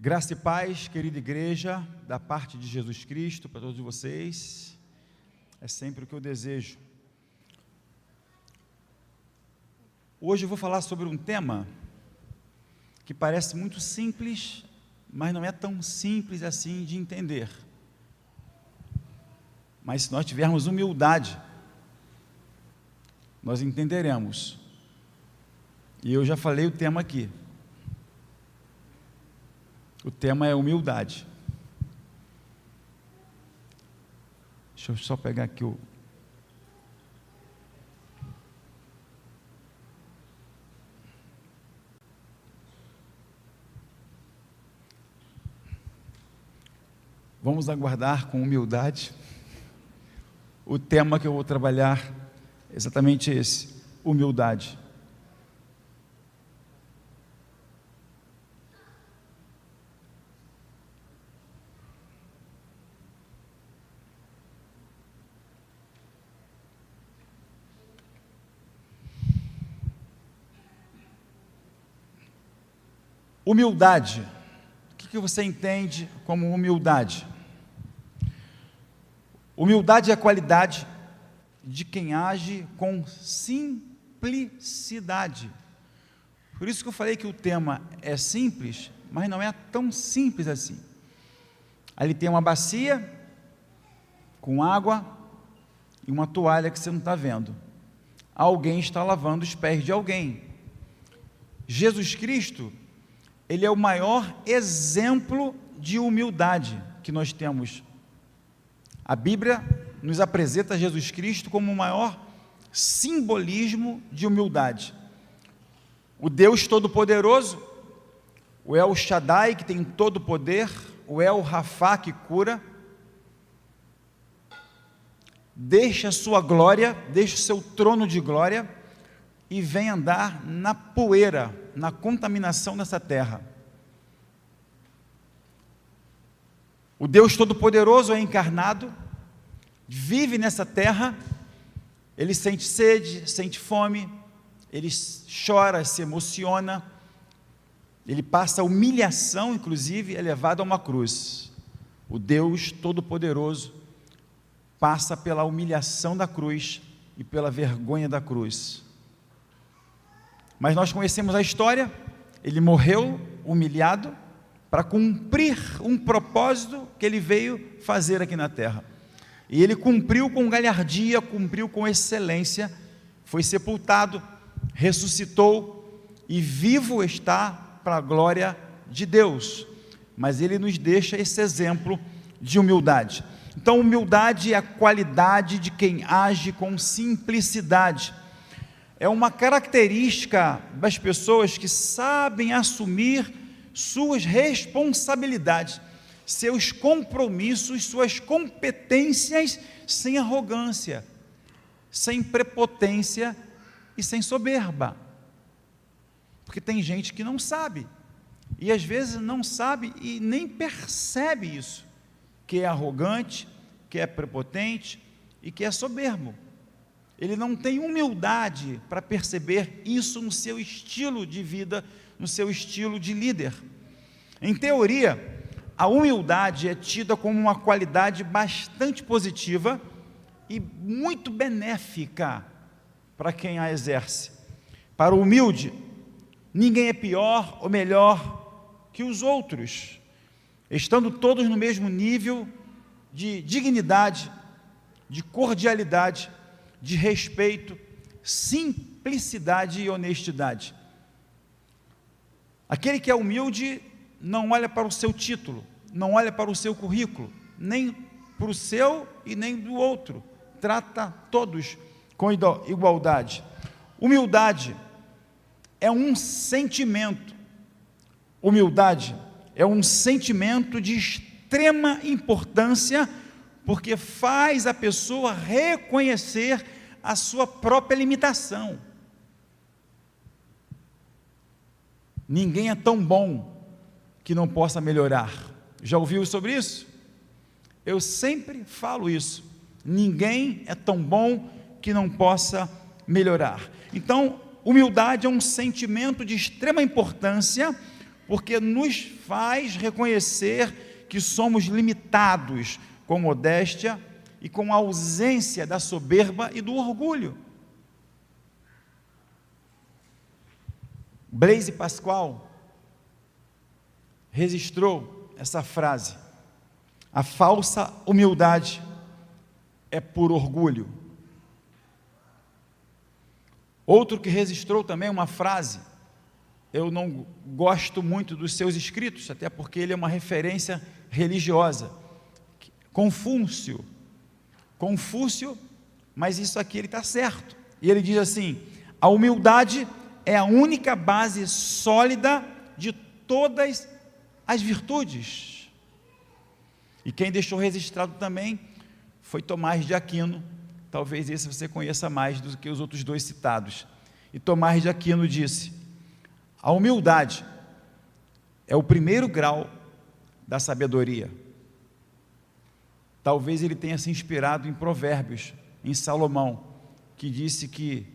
Graça e paz, querida igreja, da parte de Jesus Cristo, para todos vocês, é sempre o que eu desejo. Hoje eu vou falar sobre um tema que parece muito simples, mas não é tão simples assim de entender. Mas se nós tivermos humildade, nós entenderemos. E eu já falei o tema aqui. O tema é humildade. Deixa eu só pegar aqui o... Vamos aguardar com humildade. O tema que eu vou trabalhar é exatamente esse: humildade. Humildade. O que você entende como humildade? Humildade é a qualidade de quem age com simplicidade. Por isso que eu falei que o tema é simples, mas não é tão simples assim. Ali tem uma bacia com água e uma toalha que você não está vendo. Alguém está lavando os pés de alguém. Jesus Cristo, Ele é o maior exemplo de humildade que nós temos. A Bíblia nos apresenta Jesus Cristo como o maior simbolismo de humildade. O Deus Todo-Poderoso, o El Shaddai, que tem todo o poder, o El Rafá, que cura, deixa a sua glória, deixa o seu trono de glória e vem andar na poeira, na contaminação dessa terra. O Deus Todo-Poderoso é encarnado, vive nessa terra, Ele sente sede, sente fome, Ele chora, se emociona, Ele passa humilhação, inclusive é levado a uma cruz. O Deus Todo-Poderoso passa pela humilhação da cruz e pela vergonha da cruz. Mas nós conhecemos a história. Ele morreu humilhado para cumprir um propósito que ele veio fazer aqui na terra. E ele cumpriu com galhardia, cumpriu com excelência, foi sepultado, ressuscitou e vivo está para a glória de Deus. Mas ele nos deixa esse exemplo de humildade. Então, humildade é a qualidade de quem age com simplicidade. É uma característica das pessoas que sabem assumir suas responsabilidades, seus compromissos, suas competências, sem arrogância, sem prepotência e sem soberba. Porque tem gente que não sabe, e às vezes não sabe e nem percebe isso, que é arrogante, que é prepotente e que é soberbo. Ele não tem humildade para perceber isso no seu estilo de vida, no seu estilo de líder. Em teoria, a humildade é tida como uma qualidade bastante positiva e muito benéfica para quem a exerce. Para o humilde, ninguém é pior ou melhor que os outros, estando todos no mesmo nível de dignidade, de cordialidade, de respeito, simplicidade e honestidade. Aquele que é humilde não olha para o seu título, não olha para o seu currículo, nem para o seu e nem do outro, trata todos com igualdade. Humildade é um sentimento, humildade é um sentimento de extrema importância, porque faz a pessoa reconhecer a sua própria limitação. Ninguém é tão bom que não possa melhorar. Já ouviu sobre isso? Eu sempre falo isso. Ninguém é tão bom que não possa melhorar. Então, humildade é um sentimento de extrema importância, Porque nos faz reconhecer que somos limitados com modéstia e com a ausência da soberba e do orgulho. Blaise Pascal registrou essa frase: a falsa humildade é por orgulho. Outro que registrou também uma frase, eu não gosto muito dos seus escritos, até porque ele é uma referência religiosa, Confúcio, mas isso aqui ele está certo, e ele diz assim: a humildade é a única base sólida de todas as virtudes. E quem deixou registrado também foi Tomás de Aquino, talvez esse você conheça mais do que os outros dois citados. E Tomás de Aquino disse: a humildade é o primeiro grau da sabedoria. Talvez ele tenha se inspirado em Provérbios, em Salomão, que disse que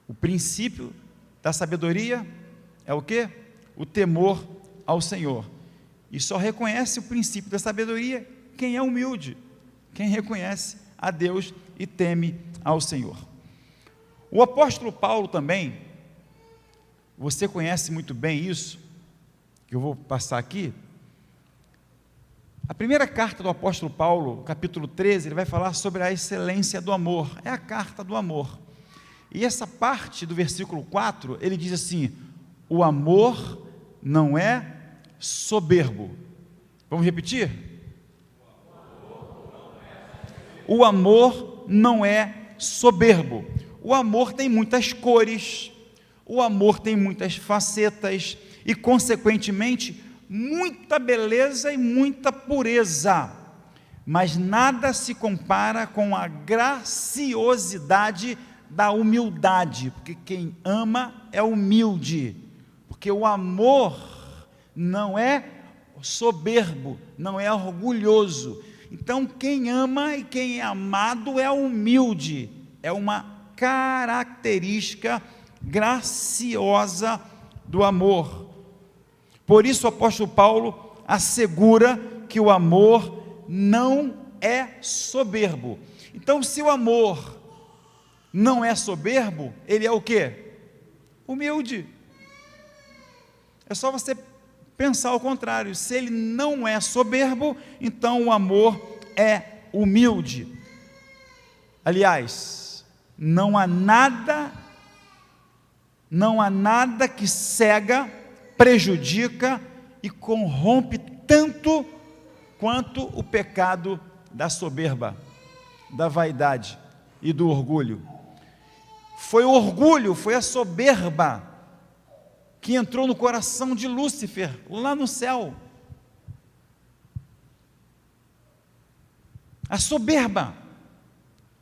o princípio da sabedoria é o quê? O temor ao Senhor. E só reconhece o princípio da sabedoria quem é humilde, quem reconhece a Deus e teme ao Senhor. O apóstolo Paulo também, você conhece muito bem isso, que eu vou passar aqui. A primeira carta do apóstolo Paulo, capítulo 13, ele vai falar sobre a excelência do amor, é a carta do amor. E essa parte do versículo 4, ele diz assim: o amor não é soberbo. Vamos repetir? O amor não é soberbo. O amor tem muitas cores, o amor tem muitas facetas e, consequentemente, muita beleza e muita pureza, mas nada se compara com a graciosidade da humildade, porque quem ama é humilde, porque o amor não é soberbo, não é orgulhoso. Então quem ama e quem é amado é humilde, é uma característica graciosa do amor. Por isso o apóstolo Paulo assegura que o amor não é soberbo. Então, se o amor não é soberbo, ele é o quê? Humilde. É só você pensar ao contrário. Se ele não é soberbo, então o amor é humilde. Aliás, não há nada que cega, prejudica e corrompe tanto quanto o pecado da soberba, da vaidade e do orgulho. Foi o orgulho, foi a soberba que entrou no coração de Lúcifer, lá no céu. A soberba,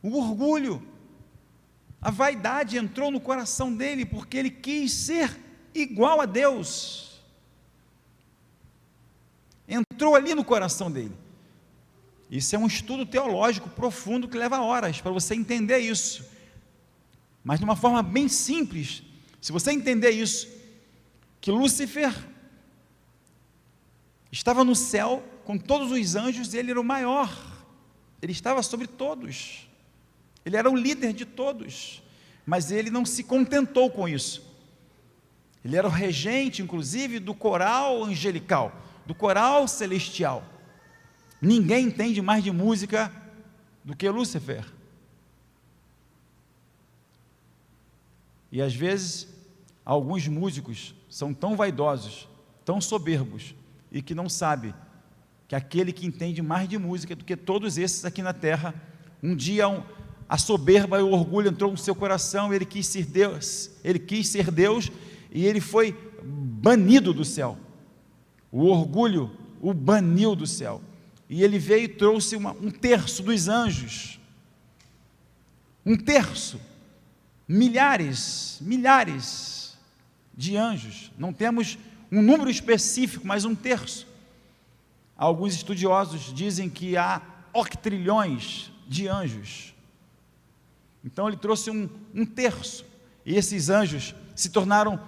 o orgulho, a vaidade entrou no coração dele, porque ele quis ser igual a Deus. Entrou ali no coração dele. Isso é um estudo teológico profundo que leva horas para você entender isso. Mas de uma forma bem simples, se você entender isso, que Lúcifer estava no céu com todos os anjos, e ele era o maior, ele estava sobre todos, ele era o líder de todos, mas ele não se contentou com isso. Ele era o regente, inclusive, do coral angelical, do coral celestial. Ninguém entende mais de música do que Lúcifer. E às vezes, alguns músicos são tão vaidosos, tão soberbos, e que não sabem que aquele que entende mais de música do que todos esses aqui na terra, um dia a soberba e o orgulho entrou no seu coração, ele quis ser Deus, e ele foi banido do céu. O orgulho o baniu do céu, e ele veio e trouxe um terço dos anjos, milhares de anjos, não temos um número específico, mas um terço. Alguns estudiosos dizem que há octrilhões de anjos. Então ele trouxe um terço, e esses anjos se tornaram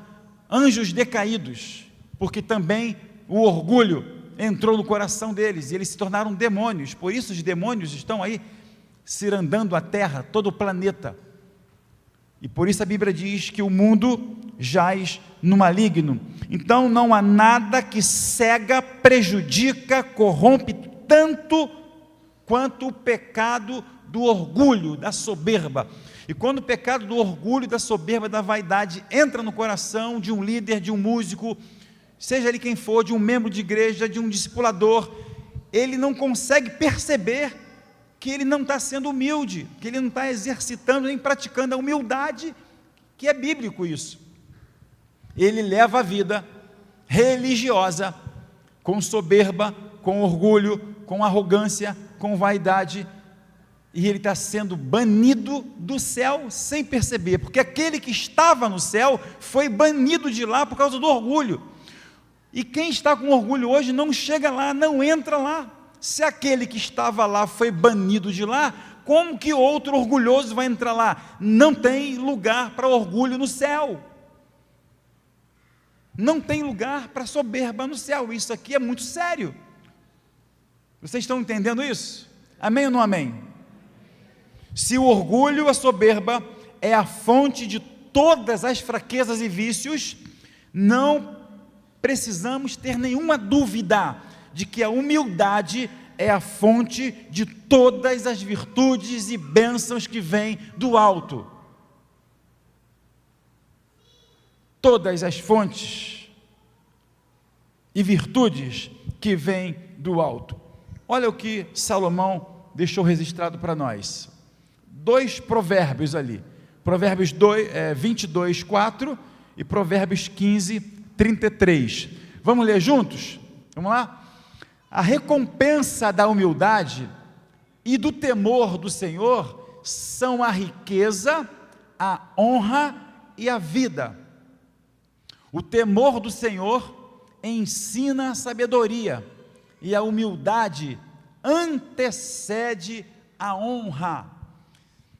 anjos decaídos, porque também o orgulho entrou no coração deles, e eles se tornaram demônios. Por isso os demônios estão aí cirandando a terra, todo o planeta, e por isso a Bíblia diz que o mundo jaz no maligno. Então não há nada que cega, prejudica, corrompe tanto quanto o pecado do orgulho, da soberba. E quando o pecado do orgulho, da soberba, da vaidade entra no coração de um líder, de um músico, seja ele quem for, de um membro de igreja, de um discipulador, ele não consegue perceber que ele não está sendo humilde, que ele não está exercitando nem praticando a humildade, que é bíblico isso. Ele leva a vida religiosa com soberba, com orgulho, com arrogância, com vaidade, e ele está sendo banido do céu sem perceber, porque aquele que estava no céu foi banido de lá por causa do orgulho. E quem está com orgulho hoje não chega lá, não entra lá. Se aquele que estava lá foi banido de lá, como que outro orgulhoso vai entrar lá? Não tem lugar para orgulho no céu. Não tem lugar para soberba no céu. Isso aqui é muito sério. Vocês estão entendendo isso? Amém ou não amém? Se o orgulho, a soberba, é a fonte de todas as fraquezas e vícios, não precisamos ter nenhuma dúvida de que a humildade é a fonte de todas as virtudes e bênçãos que vêm do alto. Todas as fontes e virtudes que vêm do alto. Olha o que Salomão deixou registrado para nós. 2 provérbios ali. Provérbios 22, 4 e Provérbios 15, 33. Vamos ler juntos? Vamos lá? A recompensa da humildade e do temor do Senhor são a riqueza, a honra e a vida. O temor do Senhor ensina a sabedoria, e a humildade antecede a honra.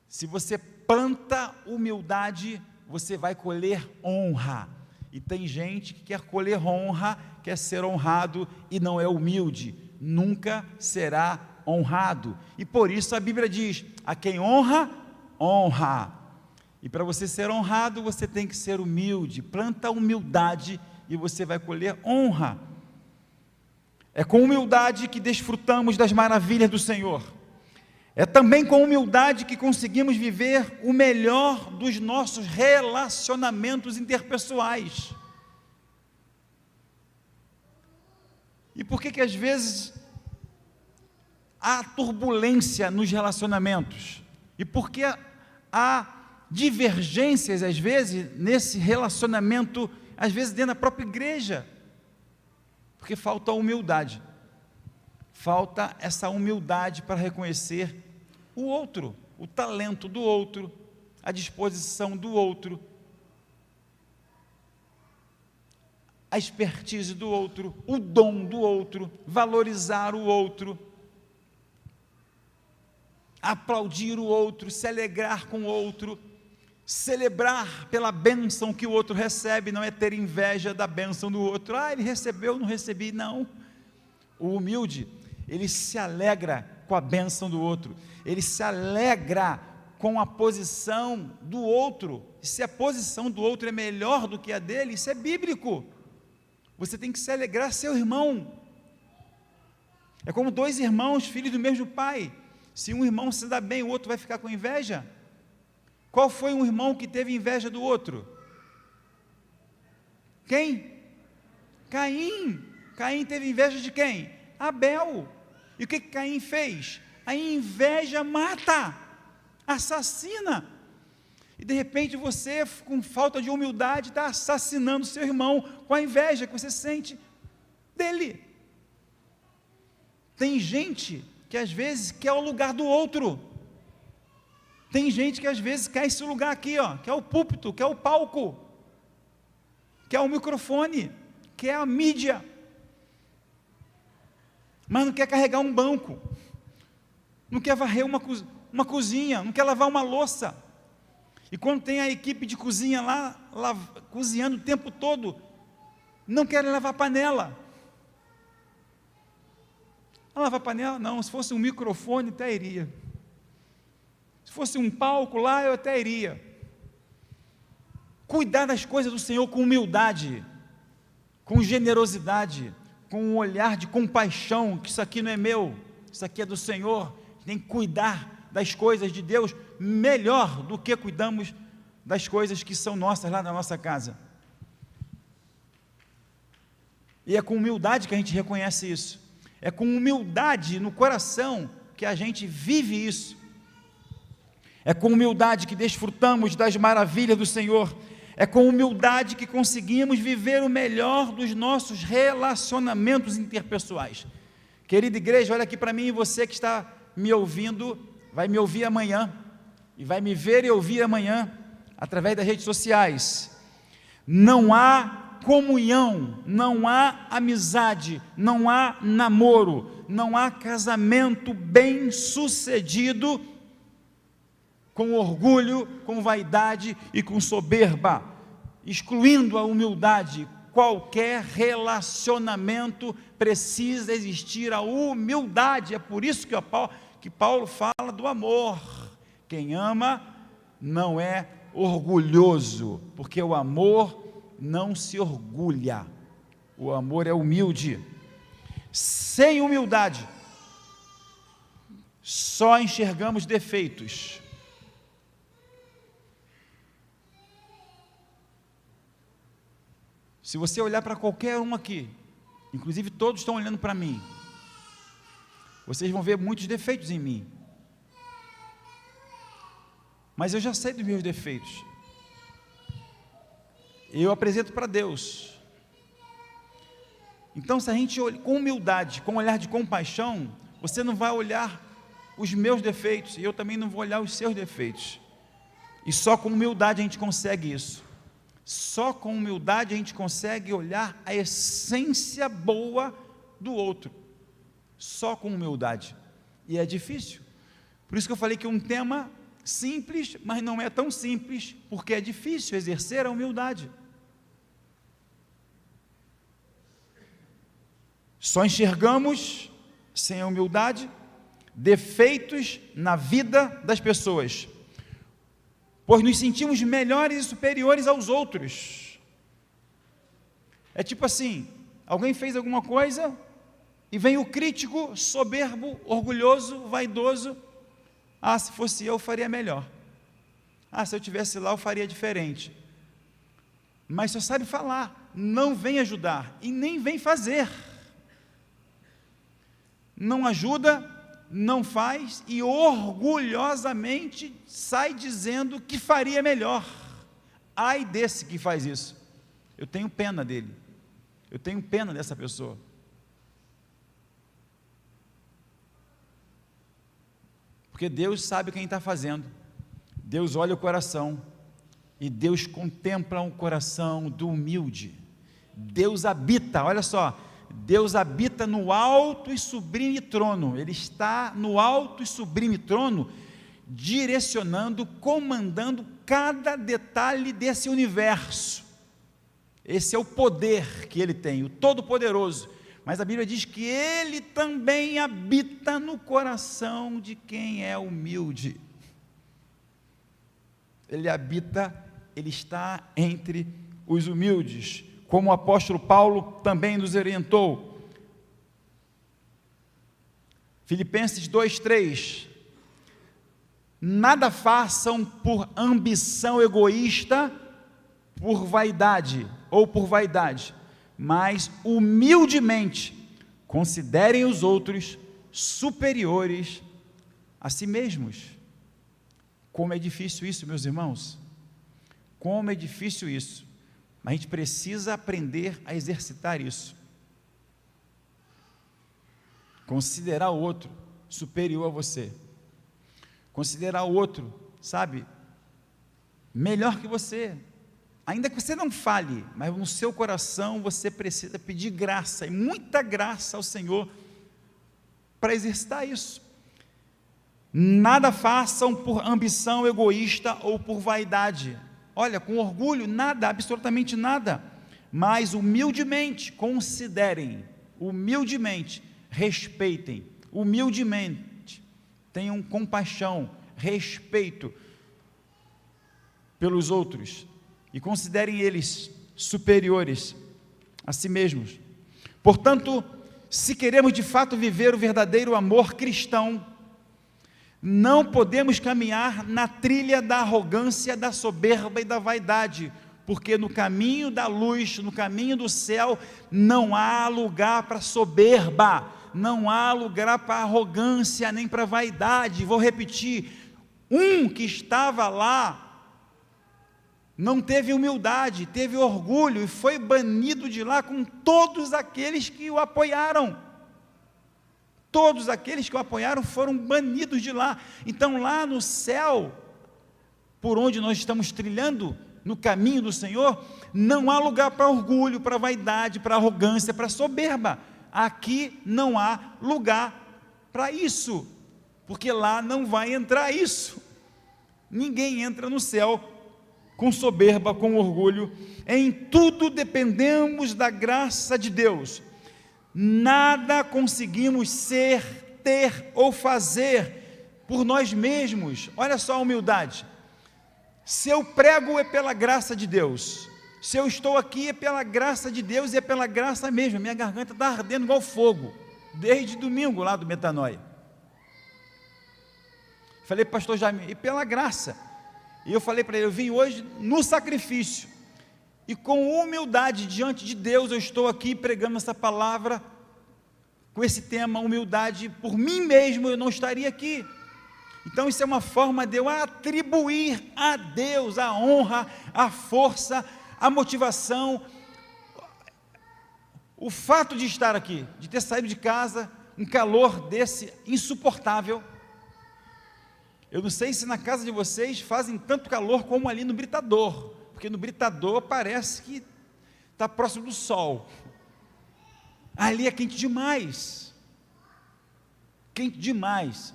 Se você planta humildade, você vai colher honra. E tem gente que quer colher honra, quer ser honrado e não é humilde, nunca será honrado. E por isso a Bíblia diz: a quem honra, honra. E para você ser honrado, você tem que ser humilde. Planta a humildade e você vai colher honra. É com humildade que desfrutamos das maravilhas do Senhor. É também com humildade que conseguimos viver o melhor dos nossos relacionamentos interpessoais. E por que às vezes há turbulência nos relacionamentos? E por que há divergências às vezes nesse relacionamento, às vezes dentro da própria igreja? Porque falta a humildade. Falta essa humildade para reconhecer o outro, o talento do outro, a disposição do outro, a expertise do outro, o dom do outro, valorizar o outro, aplaudir o outro, se alegrar com o outro, celebrar pela bênção que o outro recebe, não é ter inveja da bênção do outro. Ele recebeu, não recebi, não. O humilde, ele se alegra com a bênção do outro, ele se alegra com a posição do outro. Se a posição do outro é melhor do que a dele, isso é bíblico. Você tem que se alegrar, seu irmão. É como 2 irmãos, filhos do mesmo pai. Se um irmão se dá bem, o outro vai ficar com inveja. Qual foi um irmão que teve inveja do outro? Quem? Caim. Caim teve inveja de quem? Abel. E o que Caim fez? A inveja mata, assassina. E de repente você, com falta de humildade, está assassinando seu irmão com a inveja que você sente dele. Tem gente que às vezes quer o lugar do outro. Tem gente que às vezes quer esse lugar aqui, quer o púlpito, quer o palco, quer o microfone, quer a mídia, mas não quer carregar um banco, não quer varrer uma cozinha, não quer lavar uma louça. E quando tem a equipe de cozinha lá cozinhando o tempo todo, não querem lavar panela. Lavar panela? Não, se fosse um microfone até iria. Se fosse um palco lá, eu até iria. Cuidar das coisas do Senhor com humildade, com generosidade, com um olhar de compaixão, que isso aqui não é meu, isso aqui é do Senhor. A gente tem que cuidar das coisas de Deus melhor do que cuidamos das coisas que são nossas lá na nossa casa. E é com humildade que a gente reconhece isso. É com humildade no coração que a gente vive isso. É com humildade que desfrutamos das maravilhas do Senhor. É com humildade que conseguimos viver o melhor dos nossos relacionamentos interpessoais. Querida igreja, olha aqui para mim, e você que está me ouvindo, vai me ouvir amanhã, e vai me ver e ouvir amanhã, através das redes sociais. Não há comunhão, não há amizade, não há namoro, não há casamento bem sucedido com orgulho, com vaidade e com soberba, excluindo a humildade. Qualquer relacionamento precisa existir a humildade. É por isso que Paulo fala do amor. Quem ama não é orgulhoso, porque o amor não se orgulha, o amor é humilde. Sem humildade, só enxergamos defeitos. Se você olhar para qualquer um aqui, inclusive todos estão olhando para mim, vocês vão ver muitos defeitos em mim, mas eu já sei dos meus defeitos, eu apresento para Deus. Então, se a gente olha com humildade, com um olhar de compaixão, você não vai olhar os meus defeitos, e eu também não vou olhar os seus defeitos, e só com humildade a gente consegue isso. Só com humildade a gente consegue olhar a essência boa do outro, só com humildade, e é difícil. Por isso que eu falei que é um tema simples, mas não é tão simples, porque é difícil exercer a humildade. Só enxergamos, sem a humildade, defeitos na vida das pessoas, pois nos sentimos melhores e superiores aos outros. É tipo assim, alguém fez alguma coisa, e vem o crítico, soberbo, orgulhoso, vaidoso, se fosse eu faria melhor, se eu tivesse lá eu faria diferente, mas só sabe falar, não vem ajudar, e nem vem fazer, não ajuda, não faz, e orgulhosamente sai dizendo que faria melhor. Ai desse que faz isso, eu tenho pena dele, eu tenho pena dessa pessoa. Porque Deus sabe quem está fazendo, Deus olha o coração, e Deus contempla o coração do humilde. Deus habita, olha só, Deus habita no alto e sublime trono, Ele está no alto e sublime trono, direcionando, comandando cada detalhe desse universo. Esse é o poder que Ele tem, o Todo-Poderoso, mas a Bíblia diz que Ele também habita no coração de quem é humilde. Ele habita, Ele está entre os humildes, como o apóstolo Paulo também nos orientou. Filipenses 2:3, nada façam por ambição egoísta, por vaidade, mas humildemente considerem os outros superiores a si mesmos. Como é difícil isso, meus irmãos, como é difícil isso. Mas a gente precisa aprender a exercitar isso. Considerar o outro superior a você. Considerar o outro, sabe, melhor que você. Ainda que você não fale, mas no seu coração você precisa pedir graça, e muita graça ao Senhor, para exercitar isso. Nada façam por ambição egoísta ou por vaidade. Olha, com orgulho, nada, absolutamente nada, mas humildemente considerem, humildemente respeitem, humildemente tenham compaixão, respeito pelos outros e considerem eles superiores a si mesmos. Portanto, se queremos de fato viver o verdadeiro amor cristão, não podemos caminhar na trilha da arrogância, da soberba e da vaidade, porque no caminho da luz, no caminho do céu, não há lugar para soberba, não há lugar para arrogância, nem para vaidade. Vou repetir, um que estava lá, não teve humildade, teve orgulho, e foi banido de lá com todos aqueles que o apoiaram. Todos aqueles que o apoiaram foram banidos de lá. Então lá no céu, por onde nós estamos trilhando, no caminho do Senhor, não há lugar para orgulho, para vaidade, para arrogância, para soberba. Aqui não há lugar para isso, porque lá não vai entrar isso. Ninguém entra no céu com soberba, com orgulho. Em tudo dependemos da graça de Deus. Nada conseguimos ser, ter ou fazer por nós mesmos. Olha só a humildade. Se eu prego é pela graça de Deus, se eu estou aqui é pela graça de Deus e é pela graça mesmo. Minha garganta está ardendo igual fogo, desde domingo lá do Metanoia. Falei para o pastor Jaime, e pela graça. E eu falei para ele, eu vim hoje no sacrifício, e com humildade diante de Deus, eu estou aqui pregando essa palavra, com esse tema, humildade. Por mim mesmo eu não estaria aqui. Então isso é uma forma de eu atribuir a Deus a honra, a força, a motivação, o fato de estar aqui, de ter saído de casa, um calor desse insuportável. Eu não sei se na casa de vocês fazem tanto calor como ali no Britador, porque no Britador parece que está próximo do sol. Ali é quente demais, quente demais.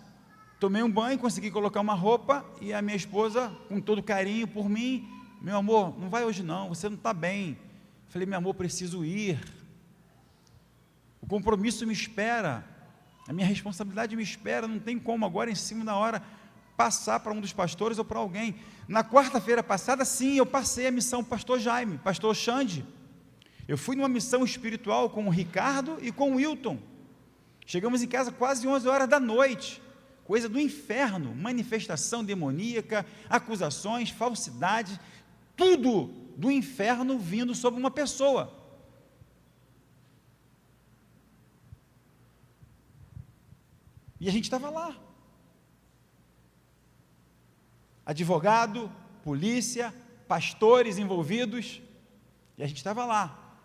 Tomei um banho, consegui colocar uma roupa, e a minha esposa, com todo carinho por mim, meu amor, não vai hoje não, você não está bem. Falei, meu amor, preciso ir, o compromisso me espera, a minha responsabilidade me espera, não tem como agora em cima da hora passar para um dos pastores ou para alguém. Na quarta-feira passada, sim, eu passei a missão pastor Jaime, pastor Xande. Eu fui numa missão espiritual com o Ricardo e com o Wilton. Chegamos em casa quase 11 horas da noite, coisa do inferno, manifestação demoníaca, acusações, falsidade, tudo do inferno vindo sobre uma pessoa. E a gente estava lá. Advogado, polícia, pastores envolvidos, e a gente estava lá.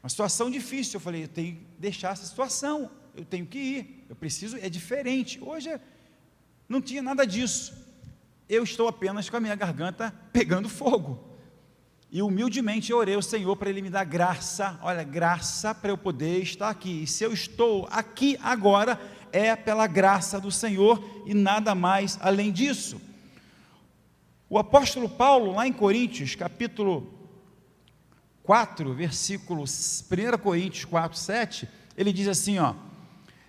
Uma situação difícil. Eu falei, eu tenho que deixar essa situação, eu tenho que ir, eu preciso, é diferente. Hoje não tinha nada disso, eu estou apenas com a minha garganta pegando fogo, e humildemente eu orei ao Senhor para Ele me dar graça, olha, graça para eu poder estar aqui, e se eu estou aqui agora, é pela graça do Senhor, e nada mais além disso. O apóstolo Paulo, lá em Coríntios, capítulo 4, versículos, 1 Coríntios 4, 7, ele diz assim, ó,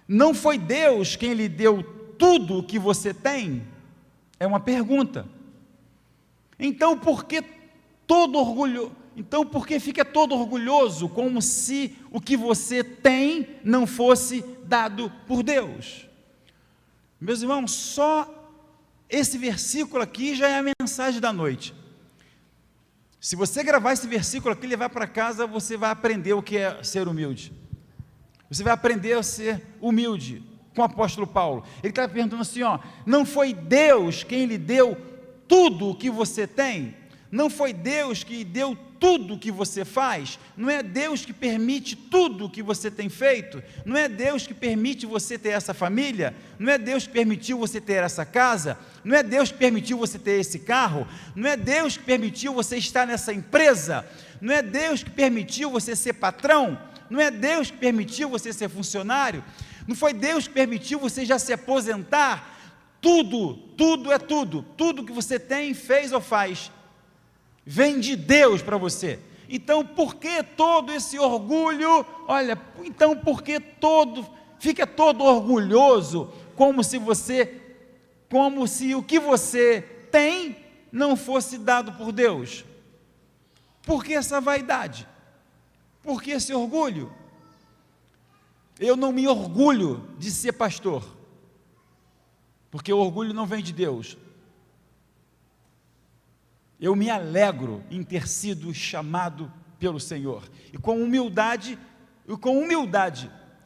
não foi Deus quem lhe deu tudo o que você tem? É uma pergunta. Então por que fica todo orgulhoso, como se o que você tem não fosse dado por Deus? Meus irmãos, só esse versículo aqui já é a mensagem da noite. Se você gravar esse versículo aqui e levar para casa, você vai aprender o que é ser humilde. Você vai aprender a ser humilde com o apóstolo Paulo. Ele está perguntando assim, ó, não foi Deus quem lhe deu tudo o que você tem? Não foi Deus que deu tudo o que você faz? Não é Deus que permite tudo o que você tem feito? Não é Deus que permite você ter essa família? Não é Deus que permitiu você ter essa casa? Não é Deus que permitiu você ter esse carro? Não é Deus que permitiu você estar nessa empresa? Não é Deus que permitiu você ser patrão? Não é Deus que permitiu você ser funcionário? Não foi Deus que permitiu você já se aposentar? Tudo é tudo que você tem, fez ou faz, vem de Deus para você. Então, por que todo esse orgulho? Olha, então, por que fica todo orgulhoso, como se o que você tem não fosse dado por Deus? Por que essa vaidade? Por que esse orgulho? Eu não me orgulho de ser pastor, porque o orgulho não vem de Deus. Eu me alegro em ter sido chamado pelo Senhor, e com humildade,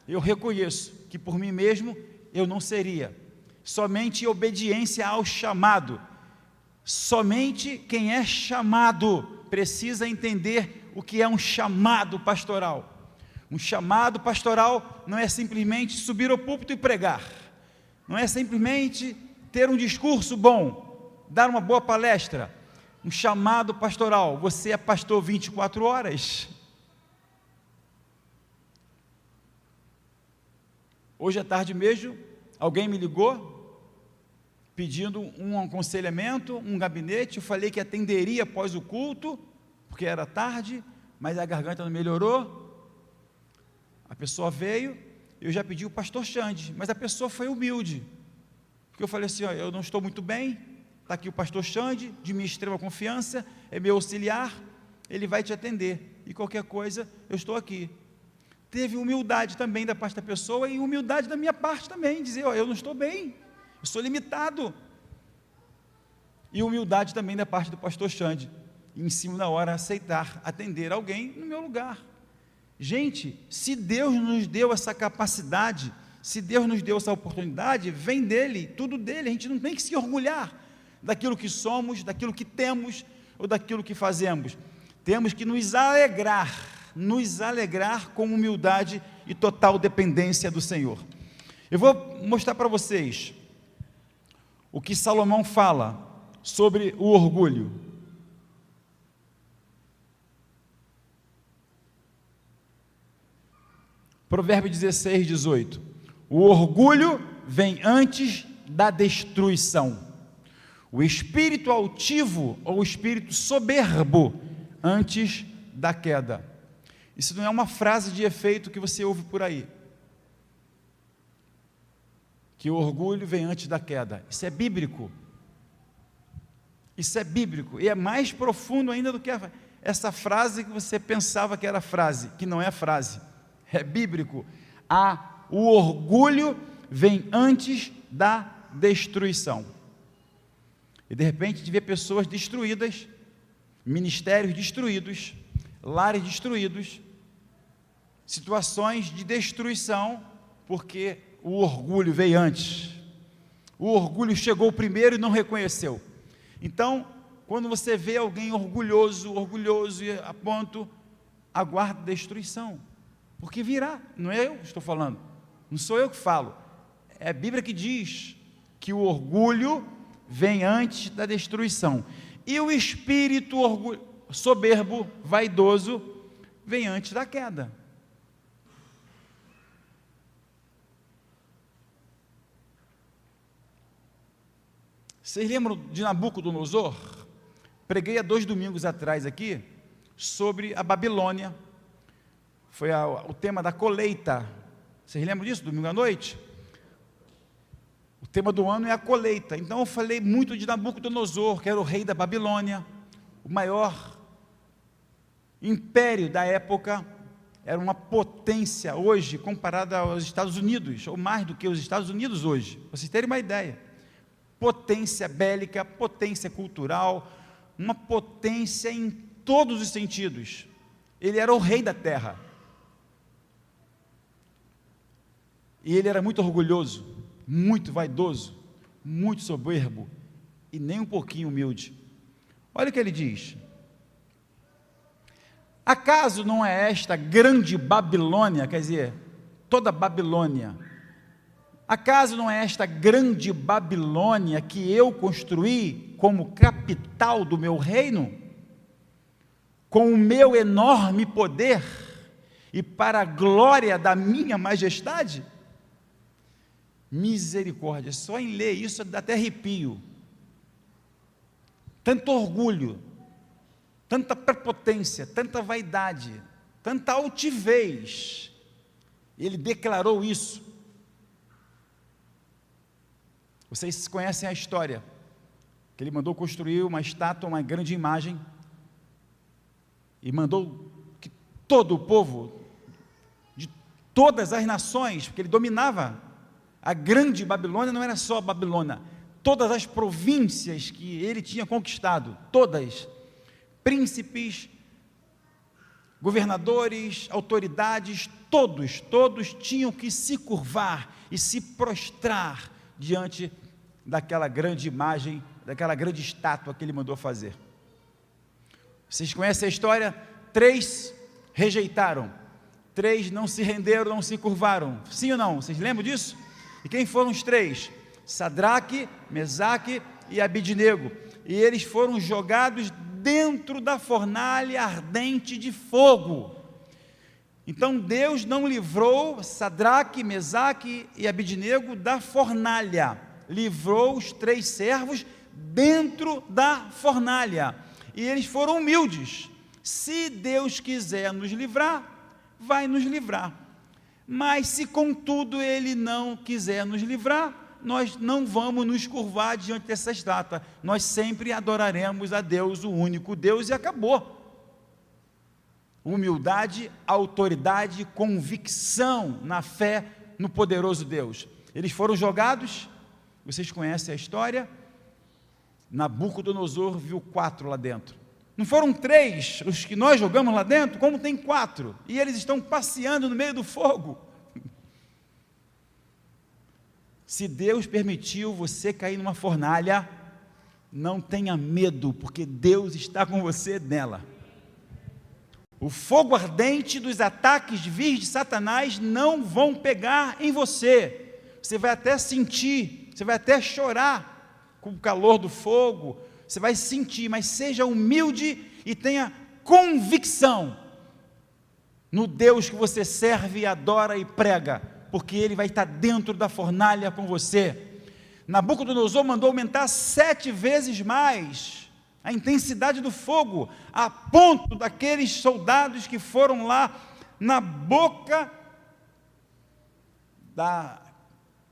eu reconheço que por mim mesmo eu não seria, somente obediência ao chamado. Somente quem é chamado precisa entender o que é um chamado pastoral. Um chamado pastoral não é simplesmente subir ao púlpito e pregar, não é simplesmente ter um discurso bom, dar uma boa palestra. Um chamado pastoral, você é pastor 24 horas. Hoje à tarde mesmo, alguém me ligou, pedindo um aconselhamento, um gabinete. Eu falei que atenderia após o culto, porque era tarde, mas a garganta não melhorou. A pessoa veio, eu já pedi o pastor Xande, mas a pessoa foi humilde, porque eu falei assim, ó, eu não estou muito bem, está aqui o pastor Xande, de minha extrema confiança, é meu auxiliar, ele vai te atender, e qualquer coisa, eu estou aqui. Teve humildade também da parte da pessoa, e humildade da minha parte também, dizer, ó, eu não estou bem, eu sou limitado, e humildade também da parte do pastor Xande, em cima da hora aceitar, atender alguém no meu lugar. Gente, se Deus nos deu essa capacidade, se Deus nos deu essa oportunidade, vem dele, tudo dele, a gente não tem que se orgulhar daquilo que somos, daquilo que temos, ou daquilo que fazemos. Temos que nos alegrar com humildade e total dependência do Senhor. Eu vou mostrar para vocês o que Salomão fala sobre o orgulho. Provérbio 16, 18. O orgulho vem antes da destruição. O espírito altivo ou o espírito soberbo antes da queda. Isso não é uma frase de efeito que você ouve por aí. Que o orgulho vem antes da queda. Isso é bíblico. Isso é bíblico. E é mais profundo ainda do que essa frase que você pensava que era frase, que não é frase. É bíblico. O orgulho vem antes da destruição. E de repente a gente vê pessoas destruídas, ministérios destruídos, lares destruídos, situações de destruição, porque o orgulho veio antes. O orgulho chegou primeiro e não reconheceu. Então, quando você vê alguém orgulhoso a ponto, aguarda destruição. Porque virá, não é eu que estou falando, não sou eu que falo, é a Bíblia que diz que o orgulho vem antes da destruição, e o espírito soberbo, vaidoso, vem antes da queda. Vocês lembram de Nabucodonosor? Preguei há 2 domingos atrás aqui, sobre a Babilônia, foi o tema da colheita. Vocês lembram disso, domingo à noite? O tema do ano é a colheita. Então eu falei muito de Nabucodonosor, que era o rei da Babilônia, o maior império da época, era uma potência hoje, comparada aos Estados Unidos, ou mais do que os Estados Unidos hoje, para vocês terem uma ideia. Potência bélica, potência cultural, uma potência em todos os sentidos. Ele era o rei da terra. E ele era muito orgulhoso, muito vaidoso, muito soberbo e nem um pouquinho humilde. Olha o que ele diz: acaso não é esta grande Babilônia, quer dizer, toda Babilônia, acaso não é esta grande Babilônia que eu construí como capital do meu reino, com o meu enorme poder e para a glória da minha majestade? Misericórdia, só em ler isso dá até arrepio. Tanto orgulho, tanta prepotência, tanta vaidade, tanta altivez. Ele declarou isso. Vocês conhecem a história, que ele mandou construir uma estátua, uma grande imagem, e mandou que todo o povo, de todas as nações, porque ele dominava a grande Babilônia, não era só a Babilônia, todas as províncias que ele tinha conquistado, todas, príncipes, governadores, autoridades, todos tinham que se curvar e se prostrar diante daquela grande imagem, daquela grande estátua que ele mandou fazer. Vocês conhecem a história? 3 rejeitaram, 3 não se renderam, não se curvaram, sim ou não? Vocês lembram disso? E quem foram os 3? Sadraque, Mesaque e Abidnego, e eles foram jogados dentro da fornalha ardente de fogo. Então Deus não livrou Sadraque, Mesaque e Abidnego da fornalha, livrou os 3 servos dentro da fornalha, e eles foram humildes. Se Deus quiser nos livrar, vai nos livrar, mas se contudo Ele não quiser nos livrar, nós não vamos nos curvar diante dessa estátua, nós sempre adoraremos a Deus, o único Deus, e acabou. Humildade, autoridade, convicção na fé no poderoso Deus. Eles foram jogados, vocês conhecem a história, Nabucodonosor viu 4 lá dentro, não foram 3 os que nós jogamos lá dentro, como tem 4, e eles estão passeando no meio do fogo. Se Deus permitiu você cair numa fornalha, não tenha medo, porque Deus está com você nela. O fogo ardente dos ataques vis de Satanás não vão pegar em você. Você vai até sentir, você vai até chorar com o calor do fogo, você vai sentir, mas seja humilde e tenha convicção no Deus que você serve, adora e prega, porque Ele vai estar dentro da fornalha com você. Nabucodonosor mandou aumentar 7 vezes mais a intensidade do fogo, a ponto daqueles soldados que foram lá na boca da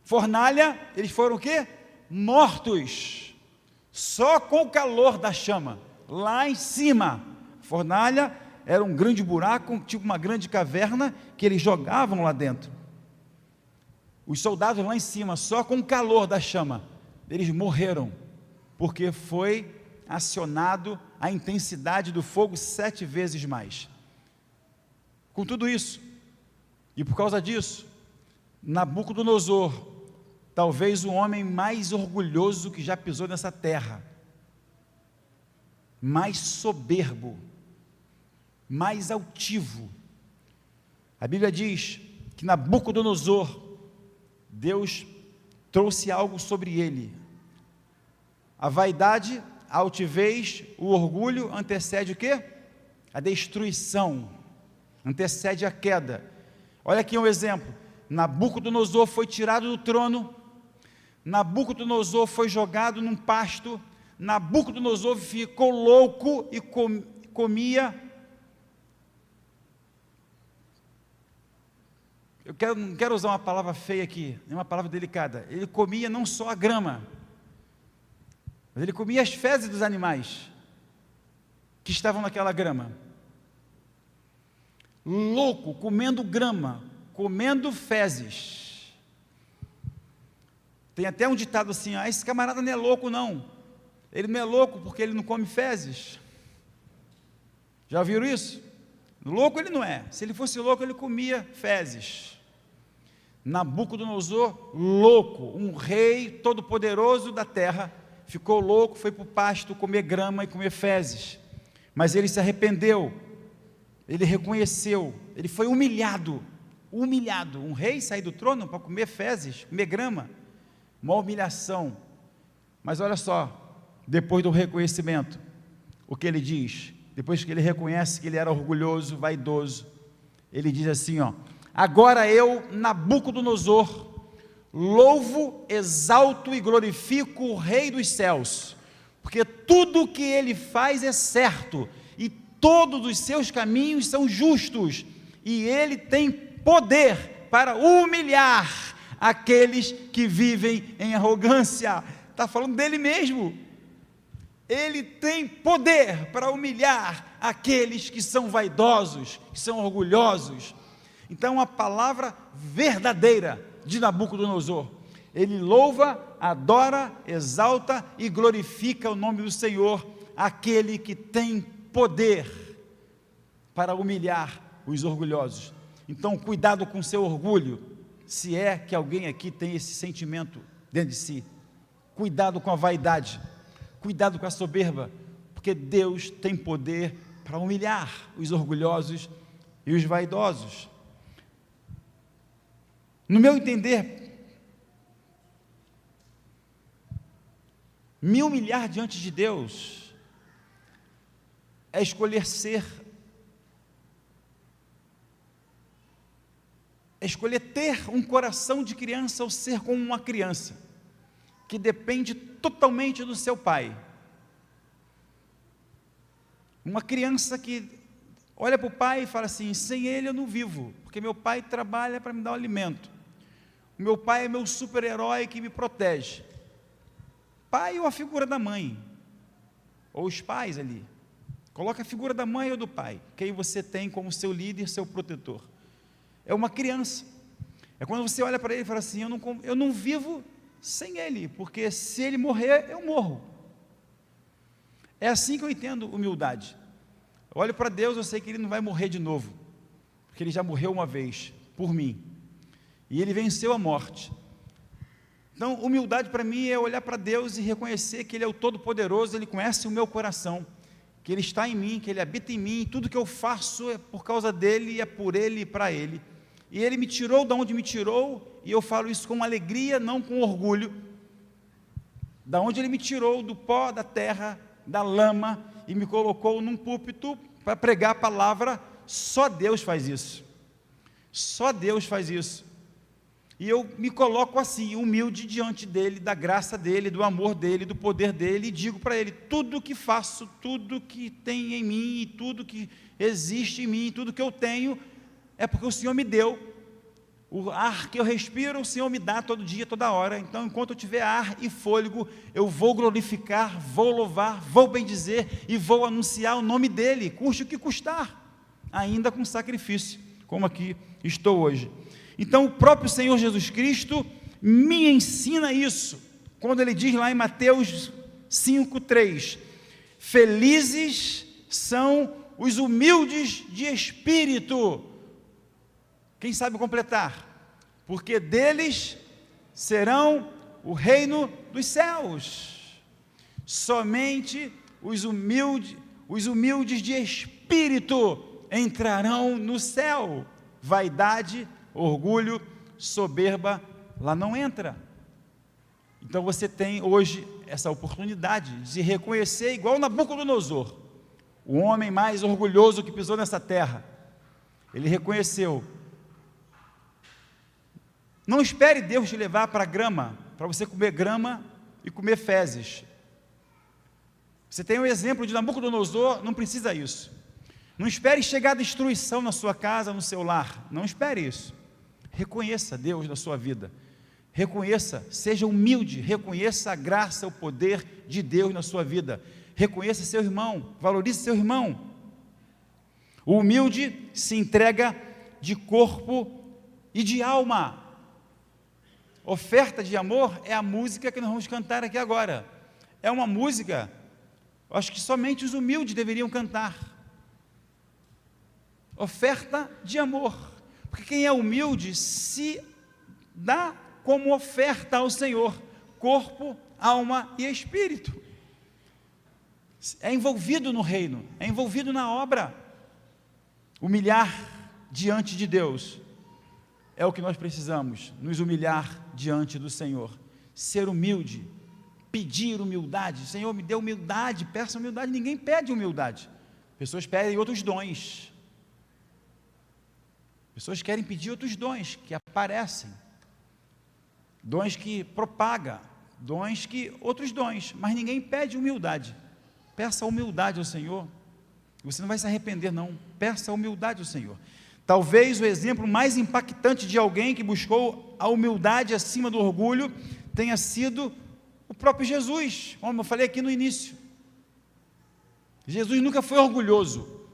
fornalha, eles foram o quê? Mortos, só com o calor da chama, lá em cima. A fornalha era um grande buraco, tipo uma grande caverna, que eles jogavam lá dentro. Os soldados lá em cima, só com o calor da chama, eles morreram, porque foi acionado a intensidade do fogo 7 vezes mais. Com tudo isso, e por causa disso, Nabucodonosor, talvez o homem mais orgulhoso que já pisou nessa terra, mais soberbo, mais altivo. A Bíblia diz que Nabucodonosor, Deus trouxe algo sobre ele. A vaidade, a altivez, o orgulho antecede o quê? A destruição, antecede a queda. Olha aqui um exemplo. Nabucodonosor foi tirado do trono, Nabucodonosor foi jogado num pasto, Nabucodonosor ficou louco e comia. Não quero usar uma palavra feia aqui, é uma palavra delicada. Ele comia não só a grama, mas ele comia as fezes dos animais que estavam naquela grama. Louco, comendo grama, comendo fezes. Tem até um ditado assim: esse camarada não é louco não, ele não é louco porque ele não come fezes. Já ouviram isso? Louco ele não é, se ele fosse louco ele comia fezes. Nabucodonosor, louco, um rei todo poderoso da terra, ficou louco, foi para o pasto comer grama e comer fezes, mas ele se arrependeu, ele reconheceu, ele foi humilhado, um rei sair do trono para comer fezes, comer grama, uma humilhação. Mas olha só, depois do reconhecimento, o que ele diz, depois que ele reconhece que ele era orgulhoso, vaidoso, ele diz assim, agora eu, Nabucodonosor, louvo, exalto e glorifico o Rei dos céus, porque tudo o que ele faz é certo, e todos os seus caminhos são justos, e ele tem poder para humilhar aqueles que vivem em arrogância. Está falando dele mesmo. Ele tem poder para humilhar aqueles que são vaidosos, que são orgulhosos. Então, a palavra verdadeira de Nabucodonosor, ele louva, adora, exalta e glorifica o nome do Senhor, aquele que tem poder para humilhar os orgulhosos. Então, cuidado com seu orgulho, se é que alguém aqui tem esse sentimento dentro de si. Cuidado com a vaidade, cuidado com a soberba, porque Deus tem poder para humilhar os orgulhosos e os vaidosos. No meu entender, me humilhar diante de Deus é escolher ter um coração de criança ou ser como uma criança, que depende totalmente do seu pai. Uma criança que olha para o pai e fala assim: sem ele eu não vivo, porque meu pai trabalha para me dar o alimento. O meu pai é meu super-herói que me protege. Pai ou a figura da mãe, ou os pais ali. Coloca a figura da mãe ou do pai, quem você tem como seu líder, seu protetor. É uma criança. É quando você olha para ele e fala assim: eu não vivo sem ele, porque se ele morrer, eu morro. É assim que eu entendo humildade. Eu olho para Deus, eu sei que ele não vai morrer de novo, porque ele já morreu uma vez por mim, e ele venceu a morte. Então, humildade para mim é olhar para Deus e reconhecer que ele é o Todo-Poderoso, ele conhece o meu coração, que ele está em mim, que ele habita em mim, tudo que eu faço é por causa dele, é por ele e para ele. E ele me tirou de onde me tirou, e eu falo isso com alegria, não com orgulho, da onde ele me tirou, do pó da terra, da lama, e me colocou num púlpito para pregar a palavra. Só Deus faz isso, só Deus faz isso, e eu me coloco assim, humilde diante dele, da graça dele, do amor dele, do poder dele, e digo para ele: tudo que faço, tudo que tem em mim, e tudo que existe em mim, tudo que eu tenho, é porque o Senhor me deu. O ar que eu respiro, o Senhor me dá todo dia, toda hora. Então, enquanto eu tiver ar e fôlego, eu vou glorificar, vou louvar, vou bendizer e vou anunciar o nome dele, custe o que custar, ainda com sacrifício, como aqui estou hoje. Então, o próprio Senhor Jesus Cristo me ensina isso, quando ele diz lá em Mateus 5:3: felizes são os humildes de espírito. Quem sabe completar? Porque deles serão o reino dos céus. Somente os humildes de espírito entrarão no céu. Vaidade, orgulho, soberba, lá não entra. Então você tem hoje essa oportunidade de reconhecer, igual Nabucodonosor, o homem mais orgulhoso que pisou nessa terra. Ele reconheceu. Não espere Deus te levar para a grama, para você comer grama e comer fezes. Você tem o exemplo de Nabucodonosor, não precisa isso. Não espere chegar a destruição na sua casa, no seu lar, não espere isso. Reconheça Deus na sua vida, reconheça, seja humilde, reconheça a graça, o poder de Deus na sua vida, reconheça seu irmão, valorize seu irmão. O humilde se entrega de corpo e de alma. Oferta de amor é a música que nós vamos cantar aqui agora. É uma música, acho que somente os humildes deveriam cantar. Oferta de amor, porque quem é humilde se dá como oferta ao Senhor, corpo, alma e espírito. É envolvido no reino, é envolvido na obra. Humilhar diante de Deus é o que nós precisamos, nos humilhar diante do Senhor, ser humilde, pedir humildade. Senhor, me dê humildade, peça humildade. Ninguém pede humildade, pessoas pedem outros dons, pessoas querem pedir outros dons que aparecem, dons que propagam, outros dons, mas ninguém pede humildade. Peça humildade ao Senhor, Você não vai se arrepender, não. Peça a humildade ao Senhor. Talvez o exemplo mais impactante de alguém que buscou a humildade acima do orgulho tenha sido o próprio Jesus, como eu falei aqui no início. Jesus nunca foi orgulhoso,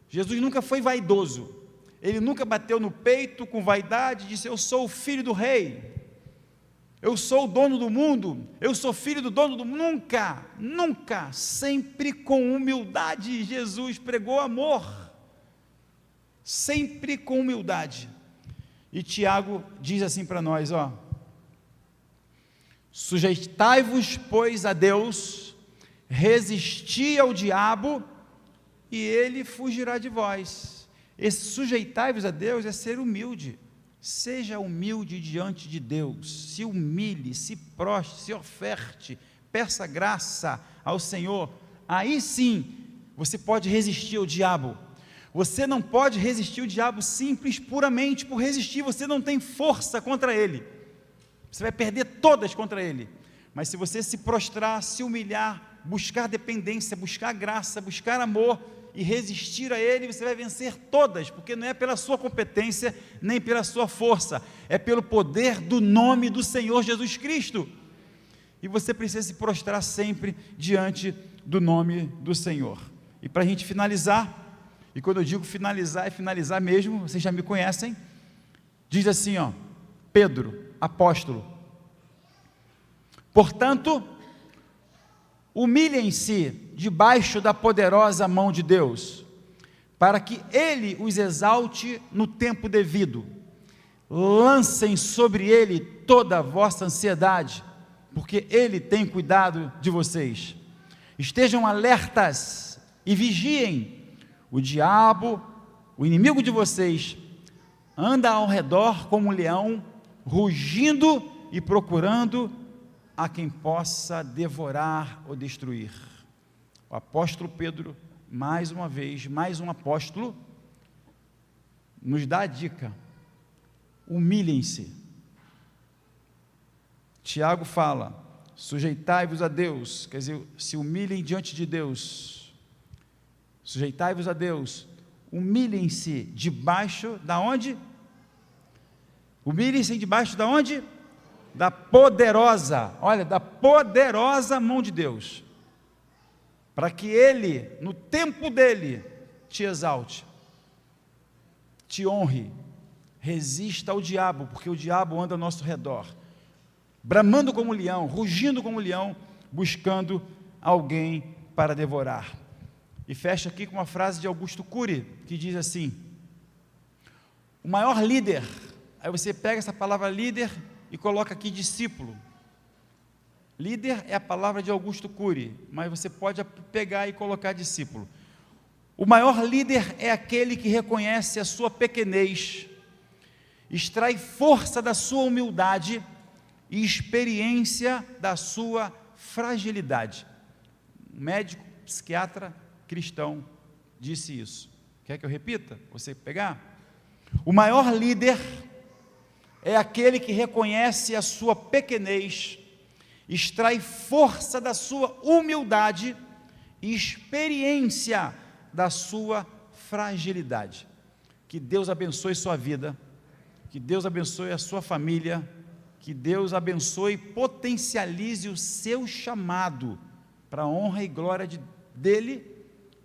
Jesus nunca foi vaidoso, ele nunca bateu no peito com vaidade e disse: eu sou o filho do rei, eu sou o dono do mundo, eu sou filho do dono do mundo. Nunca, nunca, sempre com humildade. Jesus pregou amor, sempre com humildade. E Tiago diz assim para nós, sujeitai-vos, pois, a Deus, resisti ao diabo, e ele fugirá de vós. Esse sujeitai-vos a Deus é ser humilde. Seja humilde diante de Deus, se humilhe, se prostre, se oferte, peça graça ao Senhor. Aí sim, você pode resistir ao diabo. Você não pode resistir ao diabo simples, puramente por resistir. Você não tem força contra ele. Você vai perder todas contra ele. Mas se você se prostrar, se humilhar, buscar dependência, buscar graça, buscar amor e resistir a ele, você vai vencer todas, porque não é pela sua competência, nem pela sua força, é pelo poder do nome do Senhor Jesus Cristo. E você precisa se prostrar sempre diante do nome do Senhor. E para a gente finalizar, e quando eu digo finalizar, é finalizar mesmo, vocês já me conhecem, diz assim, Pedro, apóstolo: portanto, humilhem-se debaixo da poderosa mão de Deus, para que Ele os exalte no tempo devido. Lancem sobre Ele toda a vossa ansiedade, porque Ele tem cuidado de vocês. Estejam alertas e vigiem. O diabo, o inimigo de vocês, anda ao redor como um leão, rugindo e procurando a quem possa devorar ou destruir. O apóstolo Pedro, mais uma vez, mais um apóstolo, nos dá a dica: humilhem-se. Tiago fala: sujeitai-vos a Deus, quer dizer, se humilhem diante de Deus. Sujeitai-vos a Deus, humilhem-se debaixo da onde? Humilhem-se debaixo da onde? Da poderosa, olha, da poderosa mão de Deus, para que Ele, no tempo dEle, te exalte, te honre. Resista ao diabo, porque o diabo anda ao nosso redor, bramando como leão, rugindo como leão, buscando alguém para devorar. E fecha aqui com uma frase de Augusto Cury, que diz assim: o maior líder, aí você pega essa palavra líder e coloca aqui discípulo. Líder é a palavra de Augusto Cury, mas você pode pegar e colocar discípulo. O maior líder é aquele que reconhece a sua pequenez, extrai força da sua humildade e experiência da sua fragilidade. Um médico, psiquiatra cristão disse isso. Quer que eu repita? Você pegar? O maior líder é aquele que reconhece a sua pequenez, extrai força da sua humildade e experiência da sua fragilidade. Que Deus abençoe sua vida, que Deus abençoe a sua família, que Deus abençoe e potencialize o seu chamado para a honra e glória dele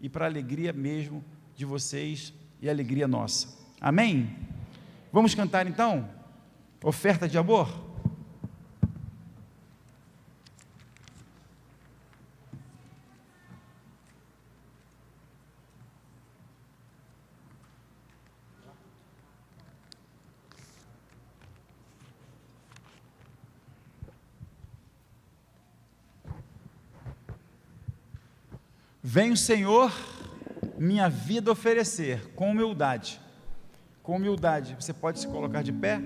e para a alegria mesmo de vocês e a alegria nossa. Amém? Vamos cantar então? Oferta de amor? Vem o Senhor, minha vida oferecer, com humildade. Com humildade, você pode se colocar de pé,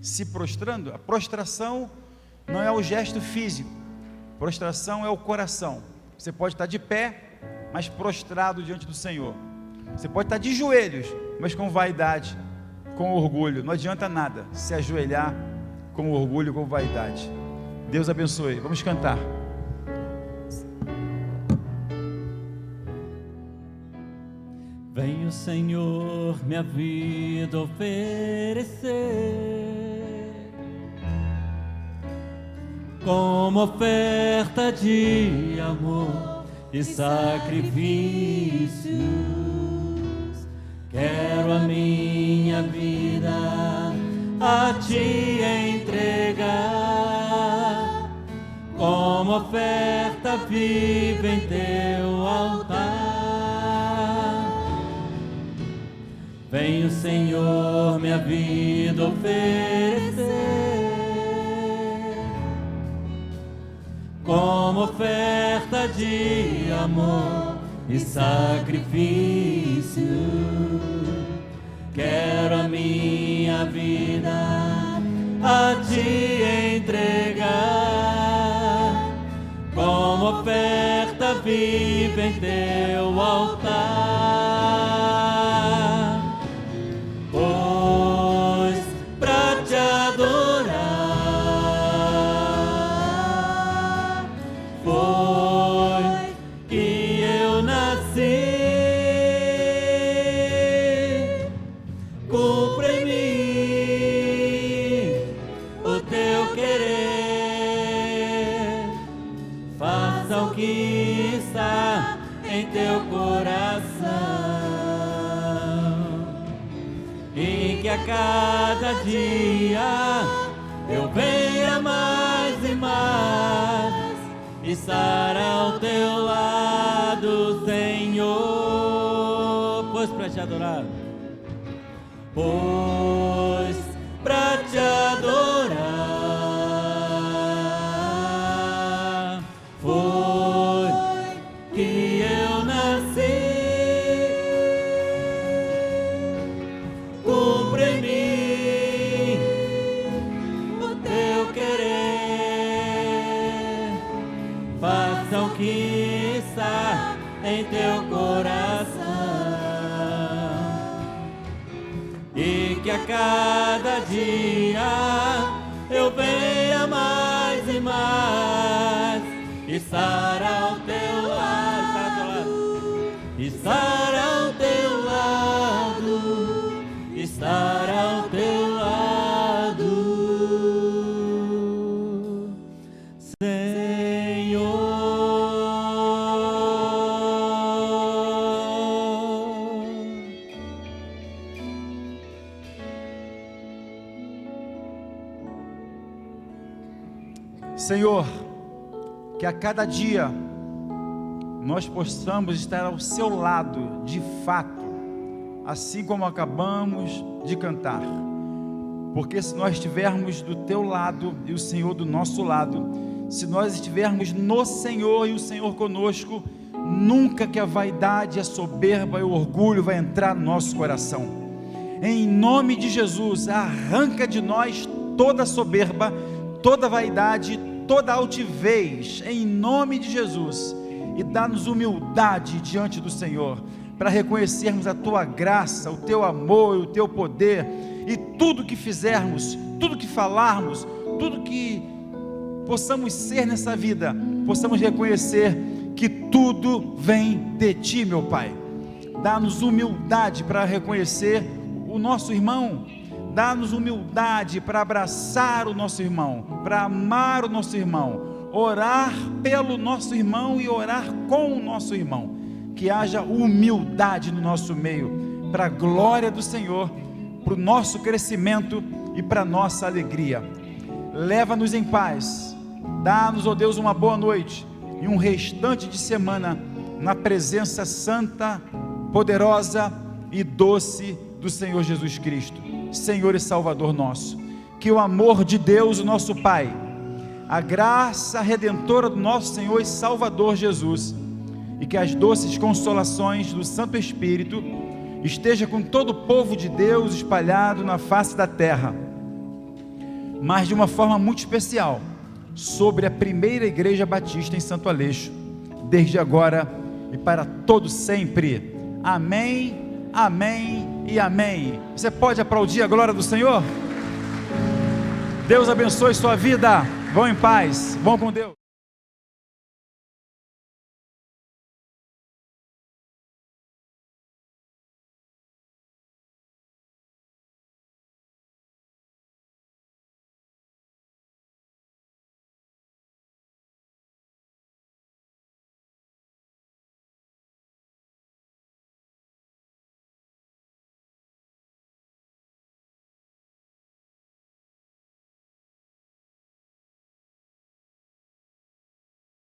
se prostrando. A prostração não é o gesto físico, prostração é o coração. Você pode estar de pé, mas prostrado diante do Senhor. Você pode estar de joelhos, mas com vaidade, com orgulho. Não adianta nada se ajoelhar com orgulho, com vaidade. Deus abençoe. Vamos cantar. Venho, Senhor, minha vida oferecer como oferta de amor e sacrifícios. Quero a minha vida a Ti entregar como oferta viva em Teu altar. Venho, Senhor, minha vida oferecer como oferta de amor e sacrifício. Quero a minha vida a Ti entregar como oferta viva em Teu altar. Pois pra Te adorar foi que eu nasci. Cumpra em mim o Teu querer, faça o que está em Teu coração, e que a cada dia eu venha mais e mais estar ao Teu lado, Senhor. Pois pra Te adorar, pois pra Te adorar foi que eu nasci. Cumpra em mim o Teu querer, faça o que está em Teu coração, e que a cada dia eu venha mais e mais estar ao Teu lado, estar ao Teu lado, estar ao Teu lado, Senhor. Senhor, que a cada dia nós possamos estar ao Seu lado de fato, assim como acabamos de cantar, porque se nós estivermos do Teu lado e o Senhor do nosso lado, se nós estivermos no Senhor e o Senhor conosco, nunca que a vaidade, a soberba e o orgulho vai entrar no nosso coração. Em nome de Jesus, arranca de nós toda soberba, toda vaidade, toda altivez, em nome de Jesus, e dá-nos humildade diante do Senhor, para reconhecermos a Tua graça, o Teu amor e o Teu poder, e tudo que fizermos, tudo que falarmos, tudo que possamos ser nessa vida, possamos reconhecer que tudo vem de Ti, meu Pai. Dá-nos humildade para reconhecer o nosso irmão, dá-nos humildade para abraçar o nosso irmão, para amar o nosso irmão, orar pelo nosso irmão e orar com o nosso irmão. Que haja humildade no nosso meio, para a glória do Senhor, para o nosso crescimento e para a nossa alegria. Leva-nos em paz, dá-nos, ó Deus, uma boa noite e um restante de semana na presença santa, poderosa e doce do Senhor Jesus Cristo, Senhor e Salvador nosso. Que o amor de Deus, o nosso Pai, a graça redentora do nosso Senhor e Salvador Jesus, e que as doces consolações do Santo Espírito esteja com todo o povo de Deus espalhado na face da terra, mas de uma forma muito especial sobre a primeira Igreja Batista em Santo Aleixo, desde agora e para todo sempre. Amém, amém e amém. Você pode aplaudir a glória do Senhor? Deus abençoe sua vida. Vão em paz, vão com Deus.